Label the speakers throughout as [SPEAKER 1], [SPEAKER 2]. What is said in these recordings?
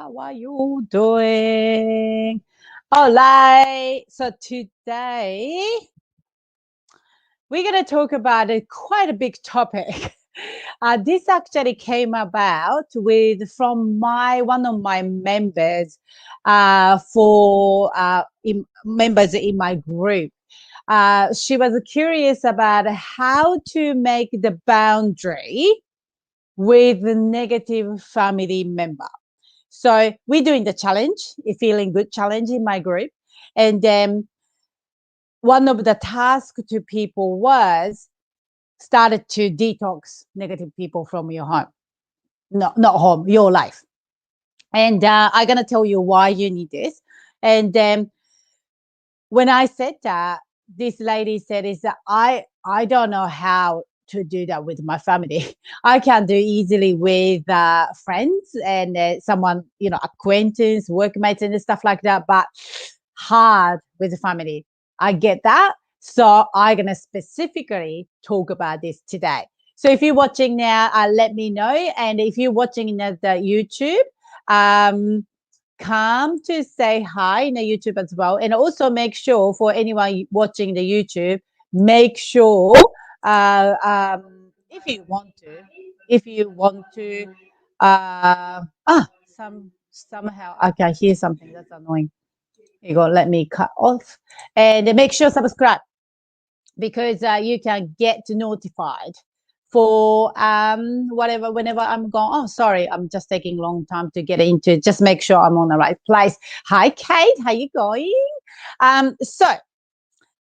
[SPEAKER 1] How are you doing? All right. So today we're going to talk about quite a big topic. This actually came about with from one of my members members in my group. She was curious about how to make the boundary with the negative family member. So we're doing the challenge, a feeling good challenge in my group. And then one of the tasks to people was started to detox negative people from your home. No, not home, your life. And I'm going to tell you why you need this. And then when I said that, this lady said, is that I don't know how to do that with my family. I can do easily with friends and someone, acquaintance, workmates and stuff like that, but hard with the family. I get that. So I'm going to specifically talk about this today. So if you're watching now, let me know. And if you're watching the YouTube, come to say hi in the YouTube as well. And also make sure for anyone watching the YouTube, make sure if you want to, somehow I can hear something that's annoying. You go, let me cut off and make sure subscribe because you can get notified for whatever whenever I'm going. Oh, sorry, I'm just taking a long time to get into. Just make sure I'm on the right place. Hi, Kate. How you going? So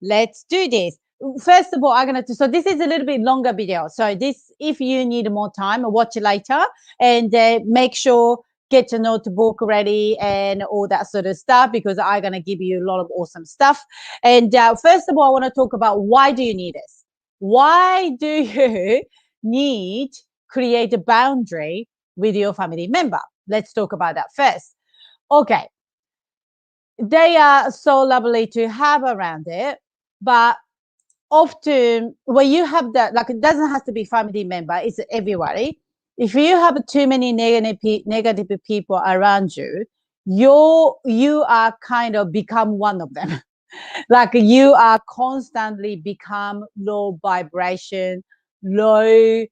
[SPEAKER 1] let's do this. First of all, I'm gonna. So this is a little bit longer video. So this, if you need more time, watch it later and make sure get your notebook ready and all that sort of stuff because I'm gonna give you a lot of awesome stuff. And first of all, I want to talk about why do you need this? Why do you need create a boundary with your family member? Let's talk about that first. Okay, they are so lovely to have around it, but often when you have that, like it doesn't have to be family member, it's everybody. If you have too many negative people around you, you are kind of become one of them. Like you are constantly become low vibration, low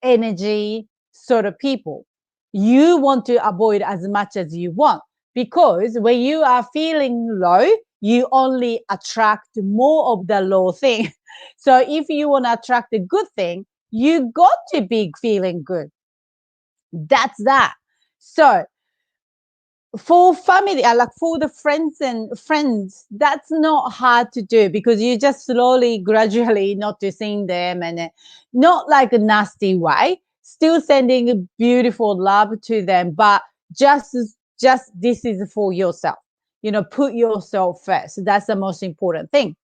[SPEAKER 1] energy sort of people. You want to avoid as much as you want because when you are feeling low, you only attract more of the low thing. So if you want to attract a good thing, you got to be feeling good. That's that. So for family, like for the friends, that's not hard to do because you just slowly, gradually noticing them and not like a nasty way, still sending a beautiful love to them, but just this is for yourself. Put yourself first. That's the most important thing.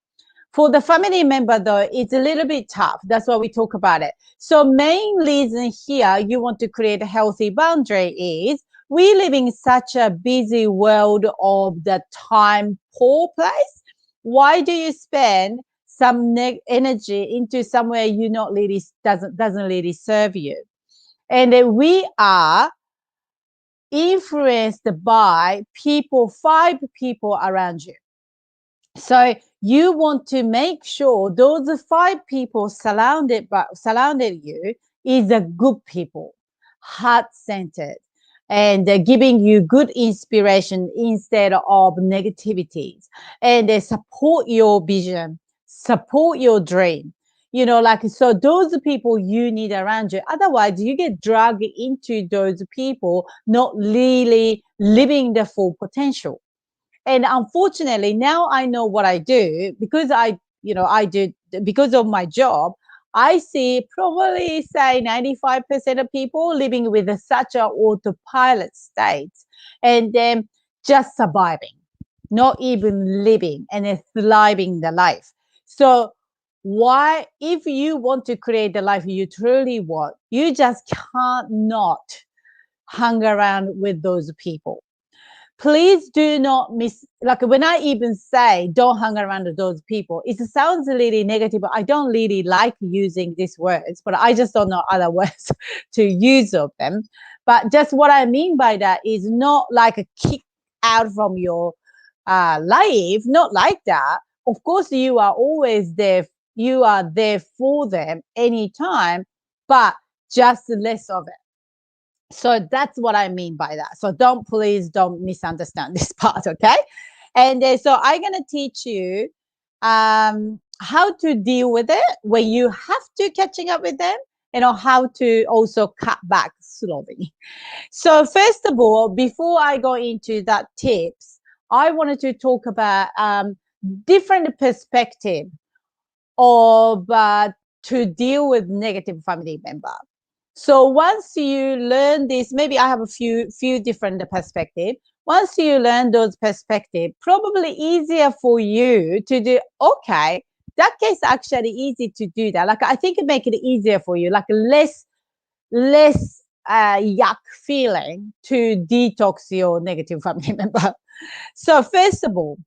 [SPEAKER 1] For the family member, though, it's a little bit tough. That's why we talk about it. So main reason here you want to create a healthy boundary is we live in such a busy world of the time poor place. Why do you spend some energy into somewhere you not really doesn't really serve you? And we are influenced by people, 5 people around you. So you want to make sure those 5 people surrounded you is a good people, heart-centered, and giving you good inspiration instead of negativities. And they support your vision, support your dream. So those people you need around you. Otherwise, you get dragged into those people not really living the full potential. And unfortunately, now I know what I do because I do because of my job. I see probably say 95% of people living with such an autopilot state and then just surviving, not even living and thriving the life. So why, if you want to create the life you truly want, you just can't not hang around with those people. Please do not like when I even say don't hang around with those people, it sounds really negative. I don't really like using these words, but I just don't know other words to use of them. But just what I mean by that is not like a kick out from your life, not like that. Of course, you are always there. You are there for them anytime, but just less of it. So that's what I mean by that. So please don't misunderstand this part, okay? And so I'm gonna teach you how to deal with it when you have to catching up with them, how to also cut back slowly. So first of all, before I go into that tips, I wanted to talk about different perspective of to deal with negative family member. So once you learn this, maybe I have a few different perspective. Once you learn those perspective, probably easier for you to do. Okay, that case actually easy to do that. Like I think it make it easier for you, like less yuck feeling to detox your negative family member. So first of all,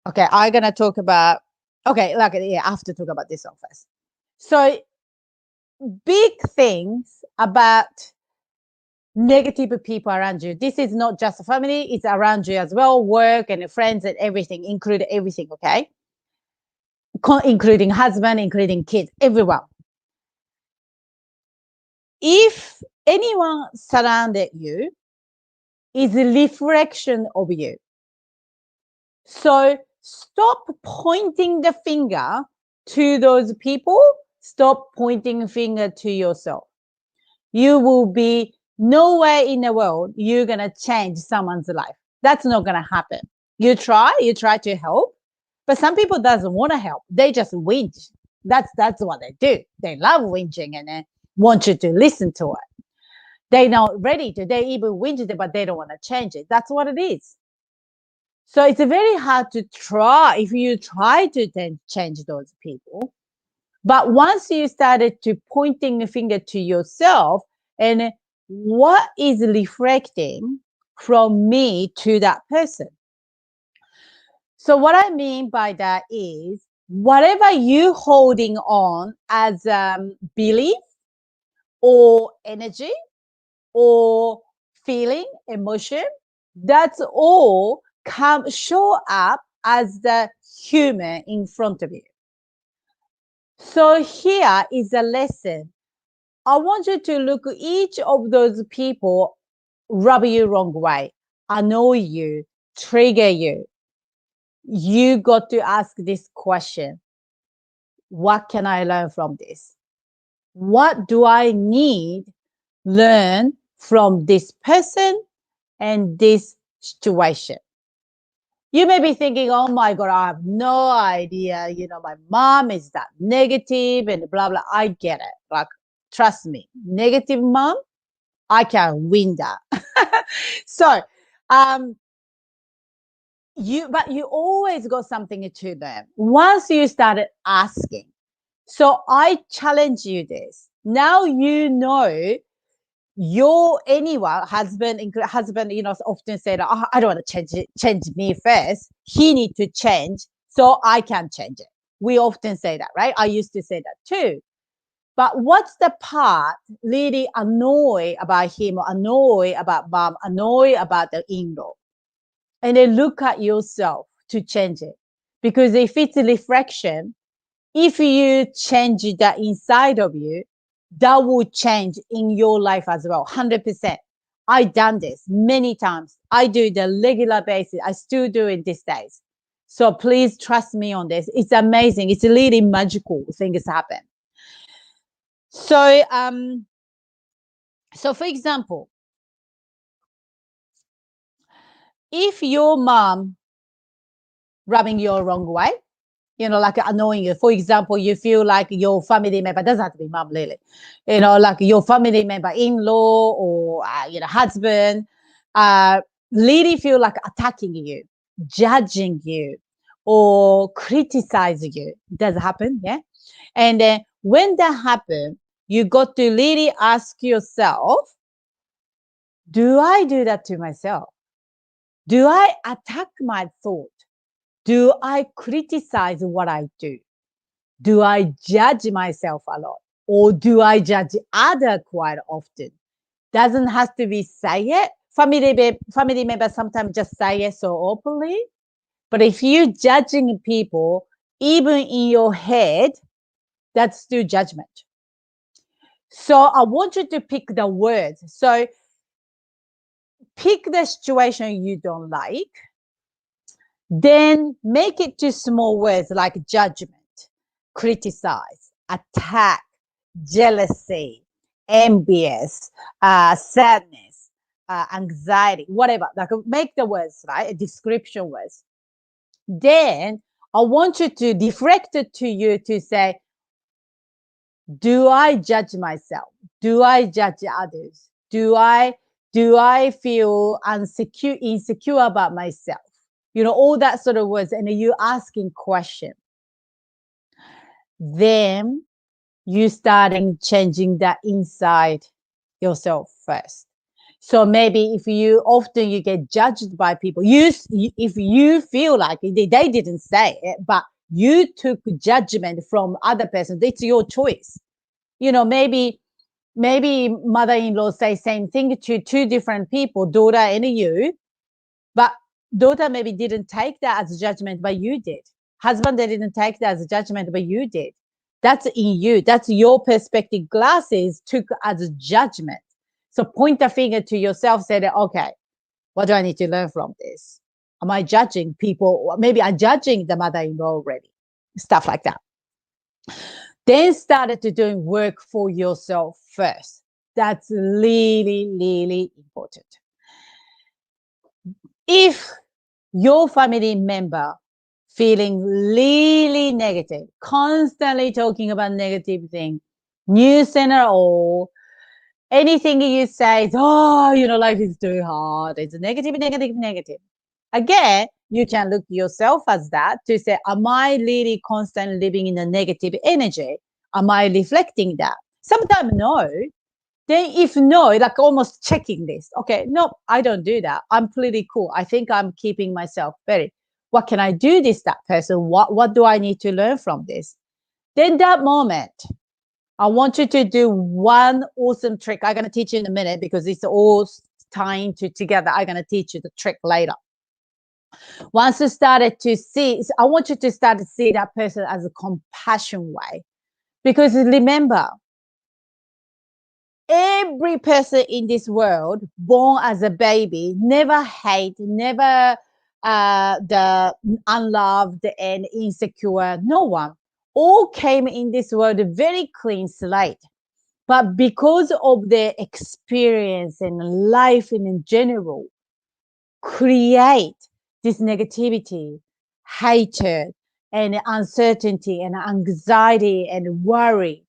[SPEAKER 1] okay, I'm gonna talk about. Okay, like yeah, I have to talk about this one first. So big things about negative people around you. This is not just a family; it's around you as well, work and friends and everything, include everything. Okay, including husband, including kids, everyone. If anyone surrounded you is a reflection of you. So stop pointing the finger to those people. Stop pointing finger to yourself. You will be nowhere in the world you're going to change someone's life. That's not going to happen. You try to help, but some people doesn't want to help. They just whinge. That's what they do. They love whinging and they want you to listen to it. They're not ready to. They even whinge it, but they don't want to change it. That's what it is. So it's very hard to try if you try to then change those people. But once you started to pointing the finger to yourself and what is reflecting from me to that person. So what I mean by that is whatever you holding on as belief or energy or feeling, emotion, that's all show up as the human in front of you. So here is a lesson. I want you to look at each of those people rub you wrong way, annoy you, trigger you. You got to ask this question. What can I learn from this? What do I need learn from this person and this situation? You may be thinking, oh my God, I have no idea. My mom is that negative and blah, blah. I get it. Like, trust me, negative mom, I can win that. So, but you always got something to learn once you started asking. So I challenge you this. Now you know anyone husband often say that I don't want to change me first. He need to change so I can change it. We often say that, right? I used to say that too. But what's the part really annoy about him or annoy about mom, annoy about the in-law? And then look at yourself to change it. Because if it's a reflection, if you change that inside of you, that will change in your life as well, 100%. I've done this many times. I do it on a regular basis. I still do it these days. So please trust me on this. It's amazing. It's really magical things happen. So, for example, if your mom rubbing you the wrong way, like annoying you. For example, you feel like your family member, doesn't have to be mom, really, like your family member, in-law or, husband, really feel like attacking you, judging you, or criticizing you. Does happen, yeah? And then when that happens, you got to really ask yourself, do I do that to myself? Do I attack my thought? Do I criticize what I do? Do I judge myself a lot? Or do I judge other quite often? Doesn't have to be say it. Family members sometimes just say it so openly. But if you're judging people, even in your head, that's still judgment. So I want you to pick the words. So pick the situation you don't like, then make it to small words like judgment, criticize, attack, jealousy, envious, sadness, anxiety, whatever. Like make the words, right? Description words. Then I want you to deflect it to you to say, do I judge myself? Do I judge others? Do I feel insecure about myself? All that sort of words, and you asking question. Then you starting changing that inside yourself first. So maybe if you often you get judged by people, if you feel like they didn't say it, but you took judgment from other person, it's your choice. Maybe mother-in-law say same thing to two different people, daughter and you, but daughter maybe didn't take that as a judgment, but you did. Husband didn't take that as a judgment, but you did. That's in you. That's your perspective glasses took as a judgment. So point a finger to yourself, say that, okay, what do I need to learn from this? Am I judging people? Maybe I'm judging the mother-in-law already. Stuff like that. Then started to doing work for yourself first. That's really, really important. If your family member feeling really negative, constantly talking about negative thing, news center or anything you say is, life is too hard. It's negative, negative, negative. Again, you can look yourself as that to say, am I really constantly living in a negative energy? Am I reflecting that? Sometimes no. Then if no, like almost checking this. Okay, no, I don't do that. I'm pretty cool. I think I'm keeping myself very. What can I do that person? What do I need to learn from this? Then that moment, I want you to do one awesome trick. I'm going to teach you in a minute because it's all tying together. I'm going to teach you the trick later. Once you started to see, I want you to start to see that person as a compassion way. Because remember, every person in this world born as a baby never hate, never the unloved and insecure. No one. All came in this world a very clean slate. But because of their experience and life in general, create this negativity, hatred, and uncertainty, and anxiety, and worry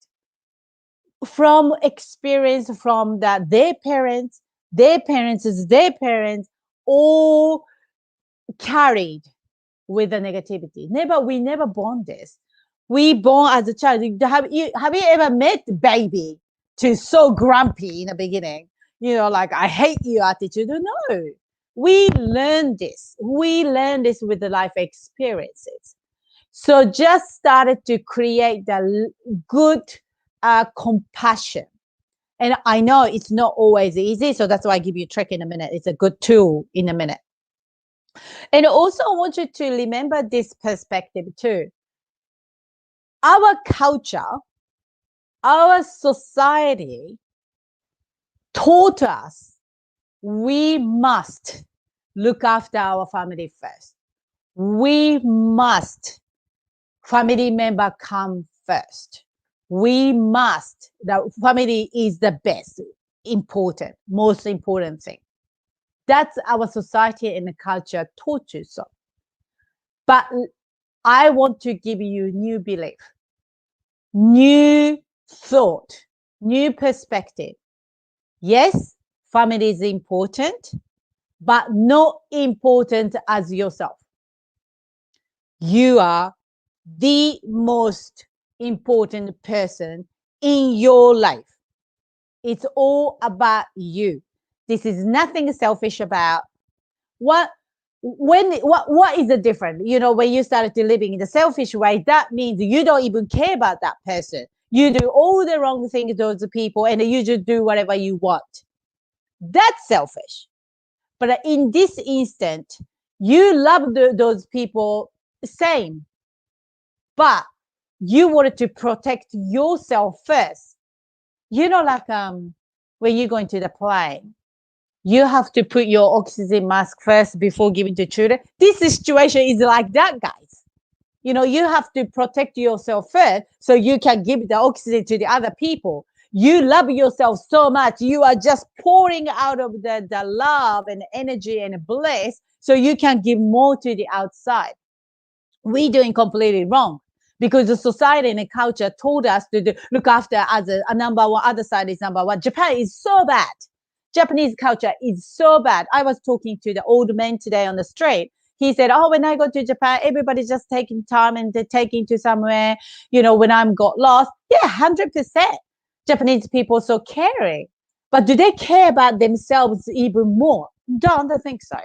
[SPEAKER 1] from experience from that their parents, all carried with the negativity. We never born this. We born as a child. Have you ever met baby to so grumpy in the beginning? Like I hate you attitude. No, we learn this. We learn this with the life experiences. So just started to create the good compassion. And I know it's not always easy, so that's why I give you a trick in a minute. It's a good tool in a minute. And also I want you to remember this perspective too. Our culture, our society taught us we must look after our family first. We must family member come first. We must, the family is the best, important, most important thing. That's our society and the culture taught you so. But I want to give you new belief, new thought, new perspective. Yes, family is important, but not important as yourself. You are the most important person in your life. It's all about you. This is nothing selfish about what is the difference? When you started to living in the selfish way, that means you don't even care about that person. You do all the wrong things to those people, and you just do whatever you want. That's selfish. But in this instant, you love those people same, but you wanted to protect yourself first. Like when you go into the plane, you have to put your oxygen mask first before giving to children. This situation is like that, guys. You have to protect yourself first so you can give the oxygen to the other people. You love yourself so much. You are just pouring out of the love and energy and bliss so you can give more to the outside. We're doing completely wrong because the society and the culture told us to look after others. A number one, other side is number one. Japan is so bad. Japanese culture is so bad. I was talking to the old man today on the street. He said, "Oh, when I go to Japan, everybody's just taking time and they're taking to somewhere. When I'm got lost." Yeah, 100%. Japanese people so caring, but do they care about themselves even more? Don't think so.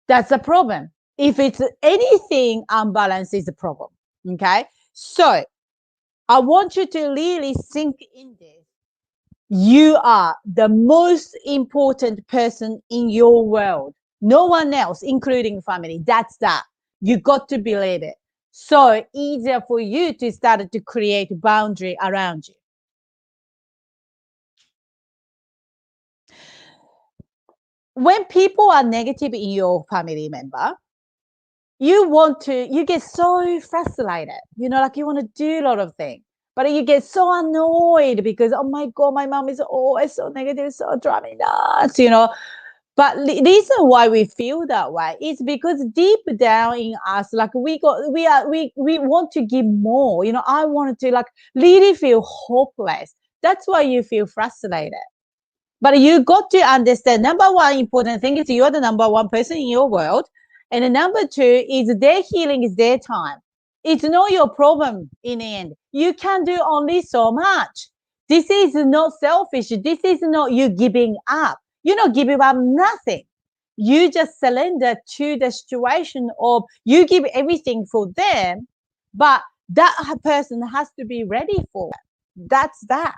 [SPEAKER 1] That's the problem. If it's anything unbalanced, is a problem. Okay, so I want you to really sink in this. You are the most important person in your world. No one else, including family. That's that. You got to believe it. So easier for you to start to create boundary around you. When people are negative in your family member, you get so frustrated, like you want to do a lot of things, but you get so annoyed because, oh my God, my mom is always so negative, so driving nuts, But the reason why we feel that way is because deep down in us, like we want to give more, I wanted to like really feel hopeless. That's why you feel frustrated. But you got to understand, number one important thing is you're the number one person in your world. And the number two is their healing is their time. It's not your problem in the end. You can do only so much. This is not selfish. This is not you giving up. You're not giving up nothing. You just surrender to the situation of you give everything for them, but that person has to be ready for it. That's that.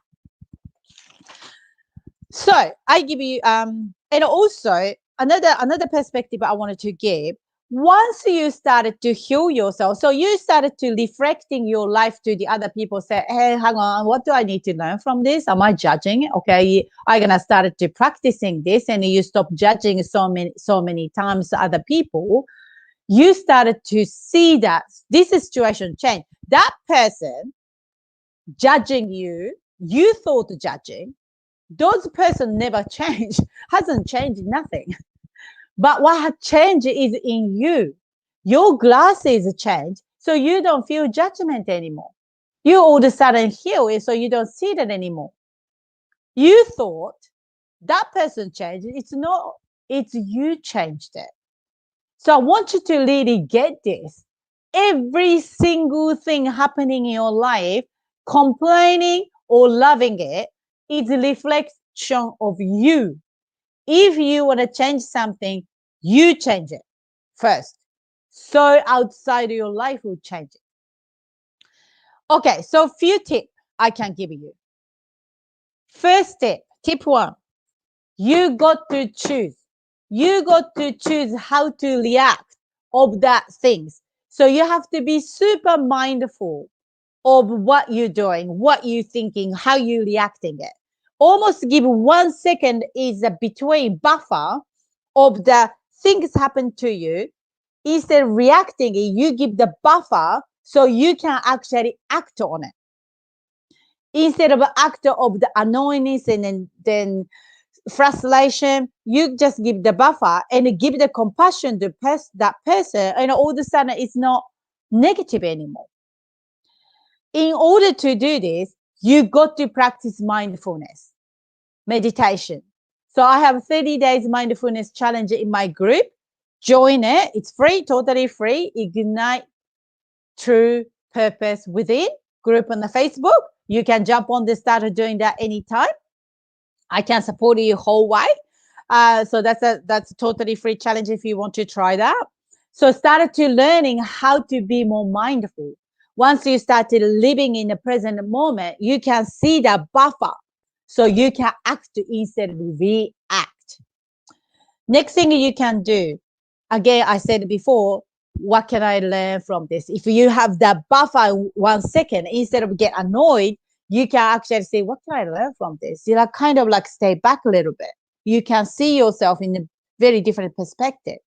[SPEAKER 1] So I give you and also another perspective I wanted to give. Once you started to heal yourself, so you started to reflecting your life to the other people, say, hey, hang on, what do I need to learn from this? Am I judging? Okay, I'm gonna start to practicing this, and you stop judging so many times other people. You started to see that this situation changed. That person judging you thought judging, those person never changed, hasn't changed nothing. But what had changed is in you. Your glasses changed, so you don't feel judgment anymore. You all of a sudden heal it, so you don't see that anymore. You thought that person changed. It's not, it's you changed it. So I want you to really get this. Every single thing happening in your life, complaining or loving it, is a reflection of you. If you want to change something, you change it first. So outside of your life will change it. Okay, so few tips I can give you. First tip one, you got to choose. You got to choose how to react of that things. So you have to be super mindful of what you're doing, what you're thinking, how you're reacting it. Almost give 1 second is a between buffer of the things happen to you. Instead of reacting, you give the buffer so you can actually act on it. Instead of act of the annoyance and then frustration, you just give the buffer and give the compassion to that person, and all of a sudden it's not negative anymore. In order to do this, you got to practice mindfulness, meditation. So I have 30 days mindfulness challenge in my group. Join it. It's free, totally free. Ignite True Purpose Within group on the Facebook. You can jump on this, start doing that anytime. I can support you whole way. So that's a totally free challenge if you want to try that. So started to learning how to be more mindful. once you started living in the present moment, you can see that buffer. So you can act instead of react. Next thing you can do, again, I said before, what can I learn from this? If you have that buffer 1 second, instead of get annoyed, you can actually say, what can I learn from this? You like kind of like stay back a little bit. You can see yourself in a very different perspective.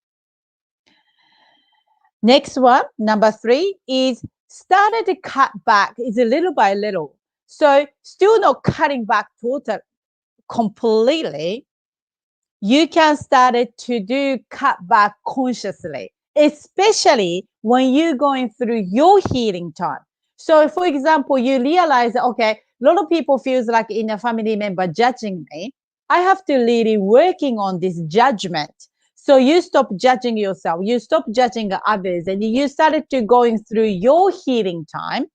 [SPEAKER 1] Next one, number 3, is started to cut back. Is a little by little. So still not cutting back total completely. You can start to do cut back consciously, especially when you're going through your healing time. So for example, you realize, okay, a lot of people feels like in a family member judging me. I have to really working on this judgment. So you stop judging yourself, you stop judging others, and you started to going through your healing time.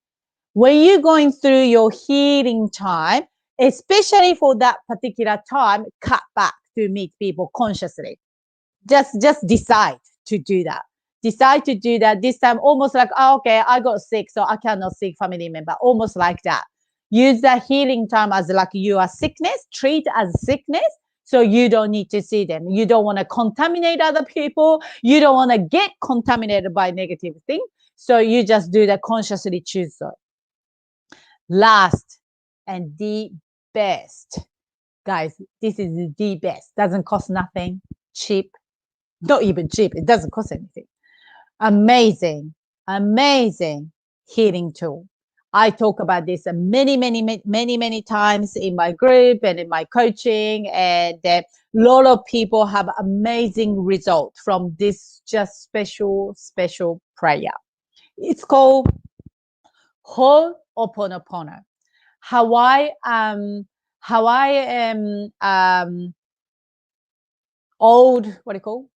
[SPEAKER 1] When you're going through your healing time, especially for that particular time, cut back to meet people consciously. Just decide to do that. Decide to do that this time, almost like, oh, okay, I got sick, so I cannot see family member. Almost like that. Use that healing time as like you are sickness, treat as sickness. So you don't need to see them. You don't want to contaminate other people. You don't want to get contaminated by negative things. So you just do that consciously choose that. Last and the best, guys, this is the best. Doesn't cost nothing, cheap, not even cheap. It doesn't cost anything. Amazing healing tool. I talk about this many times in my group and in my coaching, and a lot of people have amazing results from this just special prayer. It's called Ho'oponopono. Hawaii old, what do you call,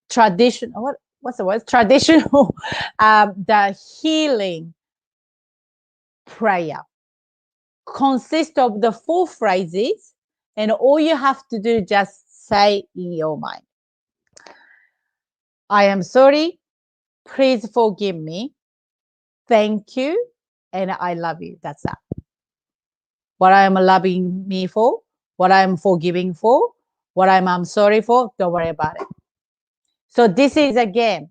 [SPEAKER 1] tradition, what's the word, traditional the healing prayer consists of the 4 phrases, and all you have to do just say in your mind, I am sorry, please forgive me, thank you, and I love you. That's that. What I am loving me for, what I'm forgiving for, what I'm sorry for, don't worry about it. So this is, again,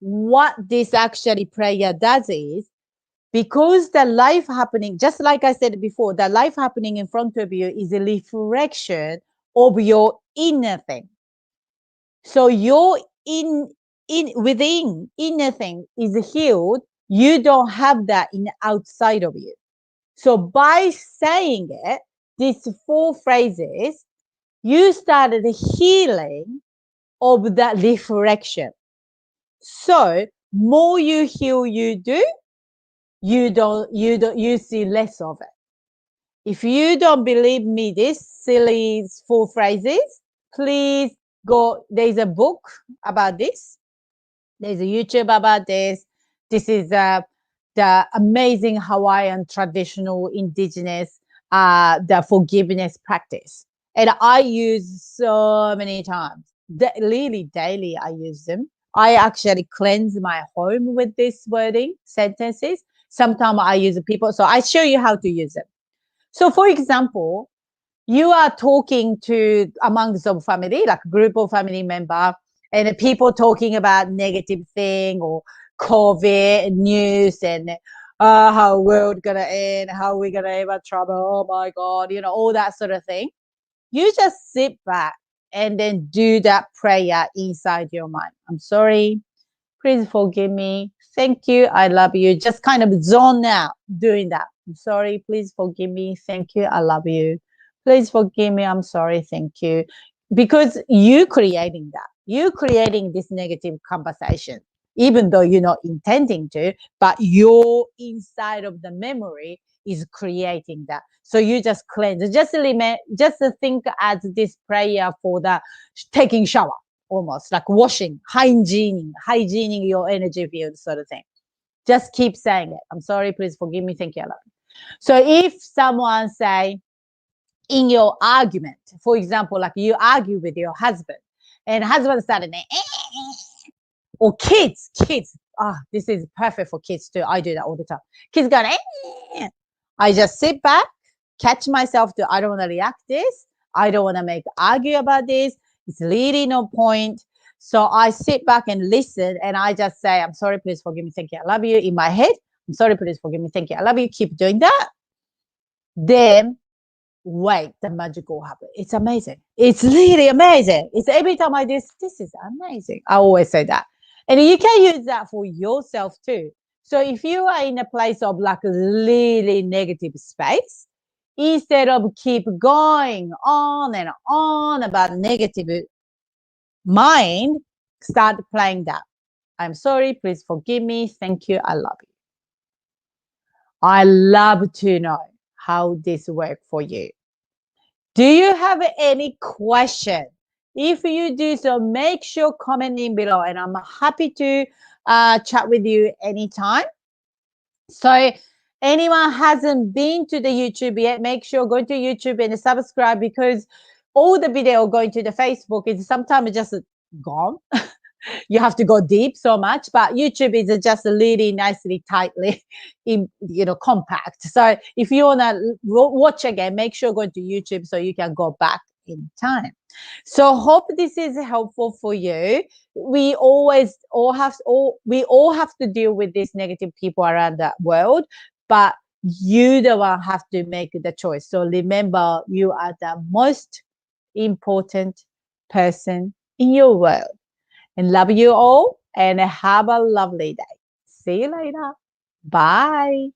[SPEAKER 1] what this actually prayer does is, because the life happening, just like I said before, the life happening in front of you is a reflection of your inner thing. So your within inner thing is healed. You don't have that in outside of you. So by saying it, these 4 phrases, you started healing of that reflection. So more you heal you do, you see less of it. If you don't believe me, this silly 4 phrases, please go. There's a book about this. There's a YouTube about this. This is the amazing Hawaiian traditional indigenous the forgiveness practice, and I use so many times. Really daily, I use them. I actually cleanse my home with this wording sentences. Sometimes I use people, so I show you how to use them. So, for example, you are talking to among some family, like a group of family member, and people talking about negative thing or COVID news and how world gonna end, how we gonna have trouble, oh my God, all that sort of thing. You just sit back and then do that prayer inside your mind. I'm sorry, please forgive me, thank you, I love you. Just kind of zone out doing that. I'm sorry, please forgive me, thank you, I love you. Please forgive me, I'm sorry, thank you. Because you creating that. You creating this negative conversation, even though you're not intending to, but your inside of the memory is creating that. So you just cleanse. Just think as this prayer for the taking shower, almost like washing, hygiening your energy field, sort of thing. Just keep saying it. I'm sorry, please forgive me, thank you, I love you. So if someone say in your argument, for example, like you argue with your husband, and husband started or kids, this is perfect for kids too. I do that all the time. Kids going, eh. I just sit back, catch myself to, I don't want to react this. I don't want to make argue about this. It's really no point. So I sit back and listen, and I just say, I'm sorry, please forgive me, thank you, I love you, in my head. I'm sorry, please forgive me, thank you, I love you. Keep doing that. Then wait, the magic will happen. It's amazing. It's really amazing. It's every time I do this is amazing. I always say that. And you can use that for yourself too. So if you are in a place of like a really negative space, instead of keep going on and on about negative mind, start playing that. I'm sorry, please forgive me. Thank you. I love you. I love to know how this works for you. Do you have any question? If you do so, make sure comment in below, and I'm happy to chat with you anytime. So anyone hasn't been to the YouTube yet, make sure go to YouTube and subscribe, because all the video going to the Facebook is sometimes just gone. You have to go deep so much, but YouTube is just really nicely, tightly, compact. So if you want to watch again, make sure go to YouTube so you can go back in time. So hope this is helpful for you. We all have to deal with these negative people around the world, but you the one have to make the choice. So remember, you are the most important person in your world. And love you all, and have a lovely day. See you later. Bye.